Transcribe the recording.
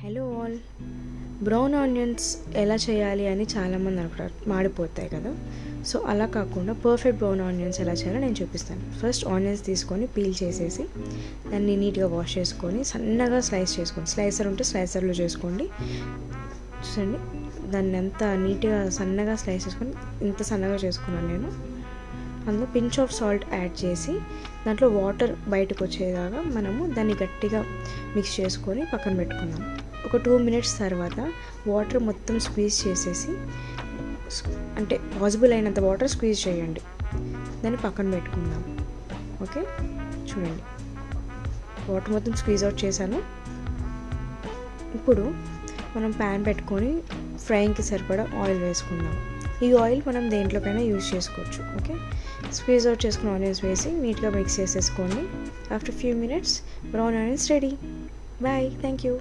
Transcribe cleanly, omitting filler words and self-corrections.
Hello all. Brown onions ఎలా చేయాలి అని చాలామంది అనుకుంటారు, మాడిపోతాయి కదా. సో అలా కాకుండా పర్ఫెక్ట్ బ్రౌన్ ఆనియన్స్ ఎలా చేయాలో నేను చూపిస్తాను. ఫస్ట్ ఆనియన్స్ తీసుకొని పీల్ చేసేసి దాన్ని నీట్గా వాష్ చేసుకొని సన్నగా స్లైస్ చేసుకోండి. స్లైసర్ ఉంటే స్లైసర్లో చేసుకోండి. చూడండి, దాన్ని ఎంత నీట్గా సన్నగా స్లైస్ చేసుకొని ఇంత సన్నగా చేసుకున్నాను నేను. అందులో పించ్ ఆఫ్ సాల్ట్ యాడ్ చేసి దాంట్లో వాటర్ బయటకు వచ్చేదాకా మనము దాన్ని గట్టిగా మిక్స్ చేసుకొని పక్కన పెట్టుకుందాం. ఒక 2 minutes తర్వాత వాటర్ మొత్తం స్క్వీజ్ చేసేసి, అంటే పాసిబుల్ అయినంత వాటర్ స్క్వీజ్ చేయండి, దాన్ని పక్కన పెట్టుకుందాం. ఓకే, చూడండి వాటర్ మొత్తం స్క్వీజ్ అవుట్ చేశాను. ఇప్పుడు మనం ప్యాన్ పెట్టుకొని ఫ్రైయింగ్కి సరిపడా ఆయిల్ వేసుకుందాం. ఈ ఆయిల్ మనం దేంట్లోకైనా యూజ్ చేసుకోవచ్చు. ఓకే, స్క్వీజ్ అవుట్ చేసుకుని ఆనియన్స్ వేసి నీట్గా మిక్స్ చేసేసుకోండి. After few minutes brown onions ready. Bye, thank you.